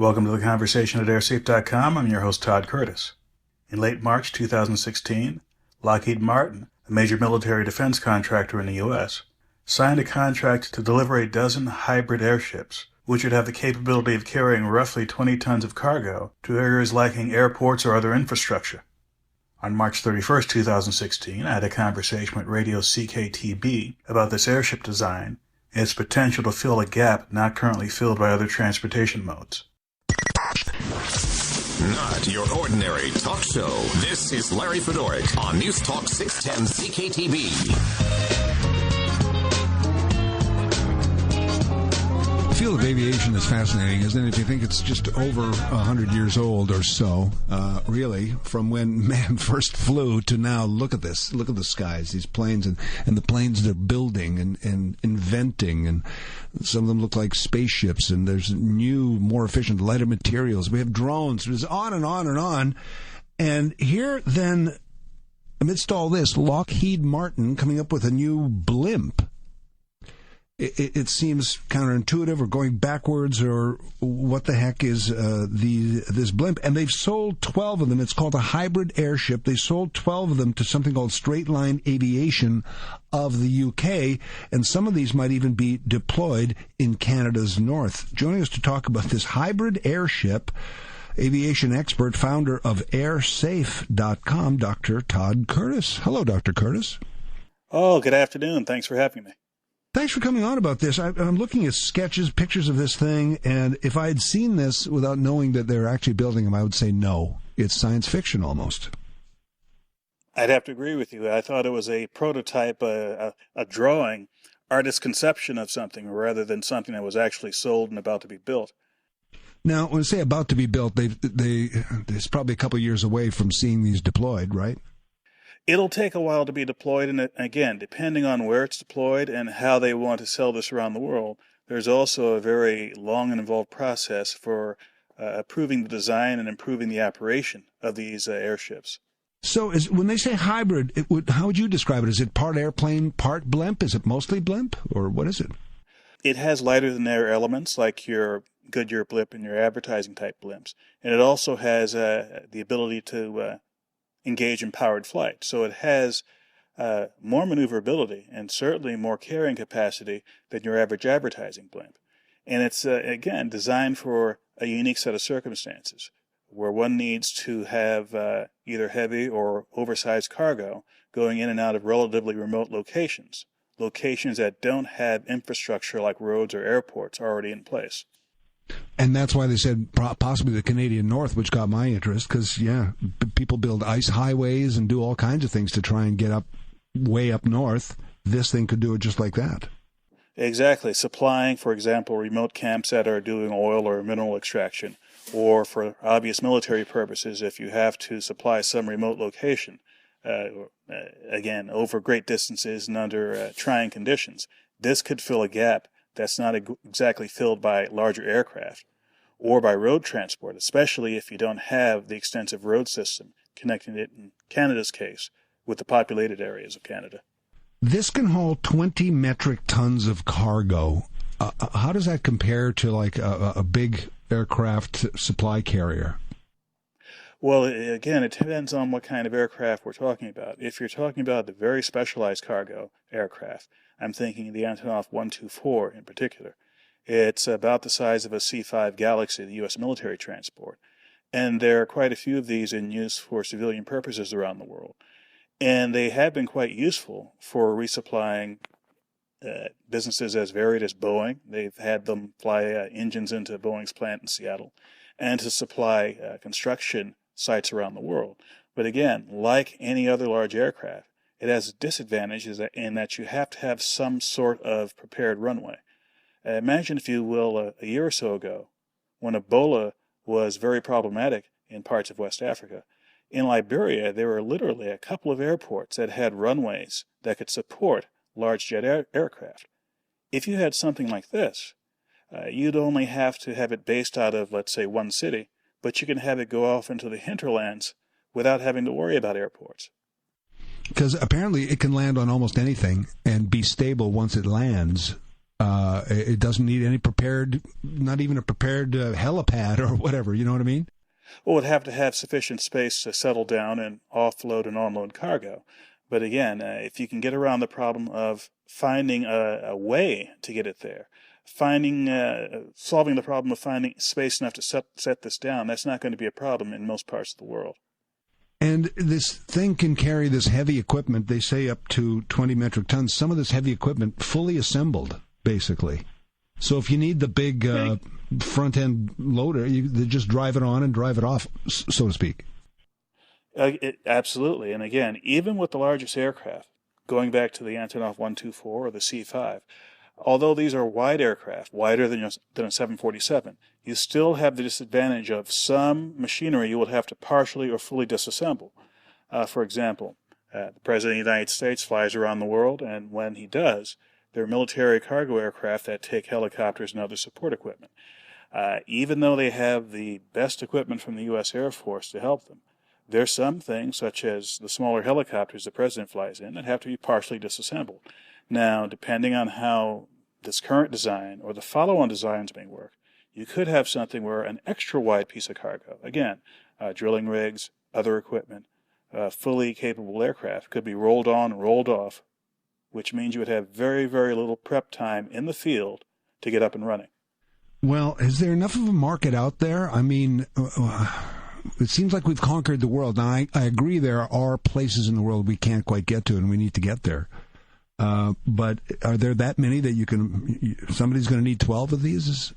Welcome to the conversation at airship.com. I'm your host, Todd Curtis. In late March 2016, Lockheed Martin, a major military defense contractor in the U.S., signed a contract to deliver a dozen hybrid airships, which would have the capability of carrying roughly 20 tons of cargo to areas lacking airports or other infrastructure. On March 31, 2016, I had a conversation with radio CKTB about this airship design and its potential to fill a gap not currently filled by other transportation modes. Not your ordinary talk show. This is Larry Fedoric on News Talk 610 CKTB. The field of aviation is fascinating, isn't it? If you think it's just over 100 years old or so, really, from when man first flew to now, look at this. Look at the skies, these planes, and the planes they're building and inventing, and some of them look like spaceships, and there's new, more efficient, lighter materials. We have drones. There's on and on and on. And here, then, amidst all this, Lockheed Martin coming up with a new blimp. It seems counterintuitive or going backwards or what the heck is this blimp. And they've sold 12 of them. It's called a hybrid airship. They sold 12 of them to something called Straight Line Aviation of the UK. And some of these might even be deployed in Canada's north. Joining us to talk about this hybrid airship, aviation expert, founder of airsafe.com, Dr. Todd Curtis. Hello, Dr. Curtis. Oh, good afternoon. Thanks for having me. Thanks for coming on about this. I'm looking at sketches, pictures of this thing, and if I had seen this without knowing that they're actually building them, I would say no. It's science fiction almost. I'd have to agree with you. I thought it was a prototype, a drawing, artist's conception of something rather than something that was actually sold and about to be built. Now, when I say about to be built, it's probably a couple of years away from seeing these deployed, right? It'll take a while to be deployed, and again, depending on where it's deployed and how they want to sell this around the world, there's also a very long and involved process for approving the design and improving the operation of these airships. So when they say hybrid, how would you describe it? Is it part airplane, part blimp? Is it mostly blimp, or what is it? It has lighter-than-air elements like your Goodyear blimp and your advertising-type blimps, and it also has the ability to engage in powered flight. So it has more maneuverability and certainly more carrying capacity than your average advertising blimp. And it's, again, designed for a unique set of circumstances where one needs to have either heavy or oversized cargo going in and out of relatively remote locations that don't have infrastructure like roads or airports already in place. And that's why they said possibly the Canadian North, which got my interest, because, people build ice highways and do all kinds of things to try and get way up north. This thing could do it just like that. Exactly. Supplying, for example, remote camps that are doing oil or mineral extraction, or for obvious military purposes, if you have to supply some remote location, again, over great distances and under trying conditions. This could fill a gap that's not exactly filled by larger aircraft or by road transport, especially if you don't have the extensive road system connecting it, in Canada's case, with the populated areas of Canada. This can haul 20 metric tons of cargo. How does that compare to like a big aircraft supply carrier? Well, again, it depends on what kind of aircraft we're talking about. If you're talking about the very specialized cargo aircraft, I'm thinking the Antonov 124 in particular. It's about the size of a C-5 Galaxy, the U.S. military transport. And there are quite a few of these in use for civilian purposes around the world. And they have been quite useful for resupplying businesses as varied as Boeing. They've had them fly engines into Boeing's plant in Seattle, and to supply construction sites around the world. But again, like any other large aircraft, it has disadvantages in that you have to have some sort of prepared runway. Imagine, if you will, a year or so ago, when Ebola was very problematic in parts of West Africa. In Liberia, there were literally a couple of airports that had runways that could support large jet aircraft. If you had something like this, you'd only have to have it based out of, let's say, one city, but you can have it go off into the hinterlands without having to worry about airports. Because apparently it can land on almost anything and be stable once it lands. It doesn't need any prepared, not even a prepared helipad or whatever. You know what I mean? Well, it would have to have sufficient space to settle down and offload and unload cargo. But again, if you can get around the problem of finding a way to get it there, solving the problem of finding space enough to set this down, that's not going to be a problem in most parts of the world. And this thing can carry this heavy equipment, they say up to 20 metric tons, some of this heavy equipment fully assembled, basically. So if you need the big front-end loader, they just drive it on and drive it off, so to speak. Absolutely. And again, even with the largest aircraft, going back to the Antonov 124 or the C-5, although these are wide aircraft, wider than a 747, you still have the disadvantage of some machinery you will have to partially or fully disassemble. For example, the President of the United States flies around the world, and when he does, there are military cargo aircraft that take helicopters and other support equipment. Even though they have the best equipment from the U.S. Air Force to help them, there's some things, such as the smaller helicopters the President flies in, that have to be partially disassembled. Now, depending on how this current design or the follow-on designs may work, you could have something where an extra-wide piece of cargo, again, drilling rigs, other equipment, fully capable aircraft, could be rolled on and rolled off, which means you would have very, very little prep time in the field to get up and running. Well, is there enough of a market out there? I mean, it seems like we've conquered the world. Now, I agree there are places in the world we can't quite get to, and we need to get there. But are there that many that somebody's going to need 12 of these, is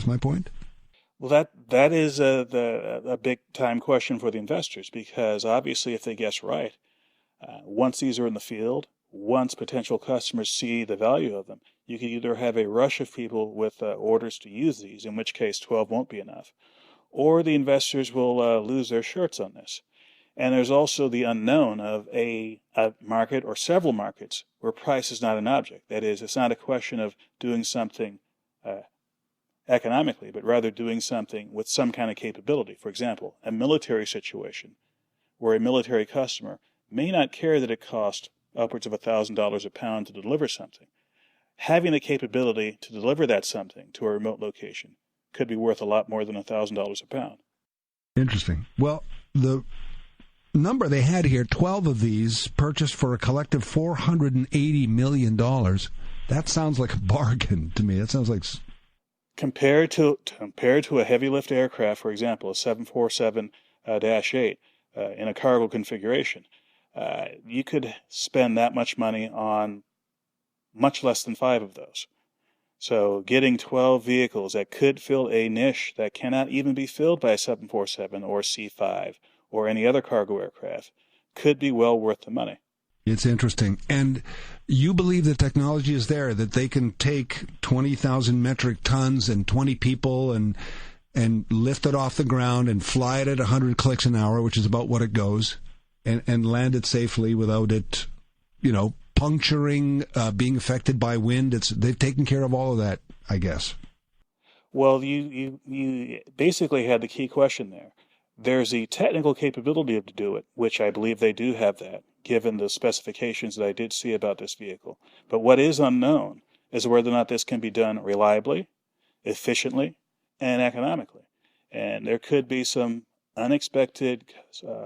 my point? Well, that is a big-time question for the investors, because obviously if they guess right, once these are in the field, once potential customers see the value of them, you could either have a rush of people with orders to use these, in which case 12 won't be enough, or the investors will lose their shirts on this. And there's also the unknown of a market or several markets where price is not an object. That is, it's not a question of doing something economically, but rather doing something with some kind of capability. For example, a military situation where a military customer may not care that it costs upwards of $1,000 a pound to deliver something. Having the capability to deliver that something to a remote location could be worth a lot more than $1,000 a pound. Interesting. Well, the number they had here, 12 of these purchased for a collective $480 million. That sounds like a bargain to me. That sounds like... Compared to a heavy lift aircraft, for example, a 747-8 in a cargo configuration, you could spend that much money on much less than 5 of those. So getting 12 vehicles that could fill a niche that cannot even be filled by a 747 or C-5 or any other cargo aircraft could be well worth the money. It's interesting. And you believe the technology is there, that they can take 20,000 metric tons and 20 people and lift it off the ground and fly it at 100 clicks an hour, which is about what it goes, and land it safely without it, puncturing, being affected by wind. They've taken care of all of that, I guess. Well, you basically had the key question there. There's the technical capability to do it, which I believe they do have that, given the specifications that I did see about this vehicle. But what is unknown is whether or not this can be done reliably, efficiently, and economically. And there could be some unexpected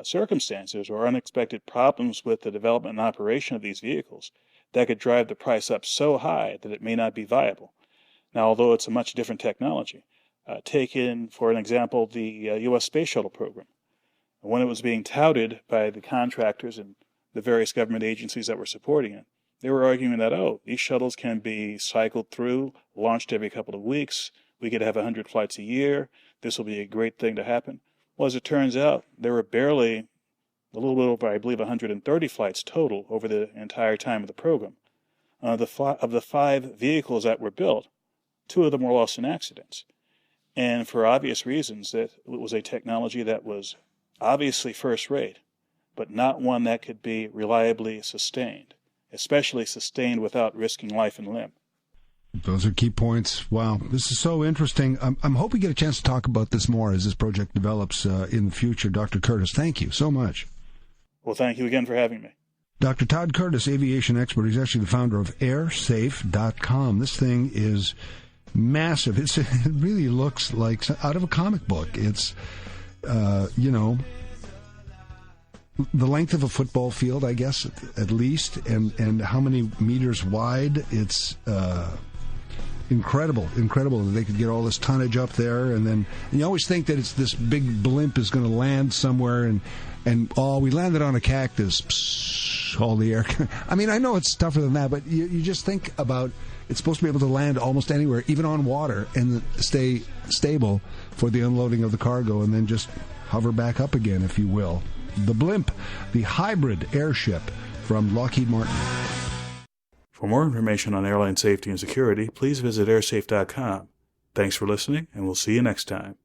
circumstances or unexpected problems with the development and operation of these vehicles that could drive the price up so high that it may not be viable. Now, although it's a much different technology, take in, for an example, the U.S. Space Shuttle program. When it was being touted by the contractors and the various government agencies that were supporting it, they were arguing that, these shuttles can be cycled through, launched every couple of weeks, we could have 100 flights a year, this will be a great thing to happen. Well, as it turns out, there were barely a little bit over, I believe, 130 flights total over the entire time of the program. Of the 5 vehicles that were built, 2 of them were lost in accidents. And for obvious reasons, that it was a technology that was obviously first-rate, but not one that could be reliably sustained, especially sustained without risking life and limb. Those are key points. Wow, this is so interesting. I'm hoping we get a chance to talk about this more as this project develops in the future. Dr. Curtis, thank you so much. Well, thank you again for having me. Dr. Todd Curtis, aviation expert. He's actually the founder of airsafe.com. This thing is massive. It really looks like out of a comic book. It's, the length of a football field, I guess, at least, and how many meters wide. It's incredible that they could get all this tonnage up there, and you always think that it's this big blimp is going to land somewhere, and we landed on a cactus. Psst, all the air. I mean, I know it's tougher than that, but you just think about it's supposed to be able to land almost anywhere, even on water, and stay stable for the unloading of the cargo, and then just hover back up again, if you will. The blimp, the hybrid airship from Lockheed Martin. For more information on airline safety and security, please visit airsafe.com. Thanks for listening, and we'll see you next time.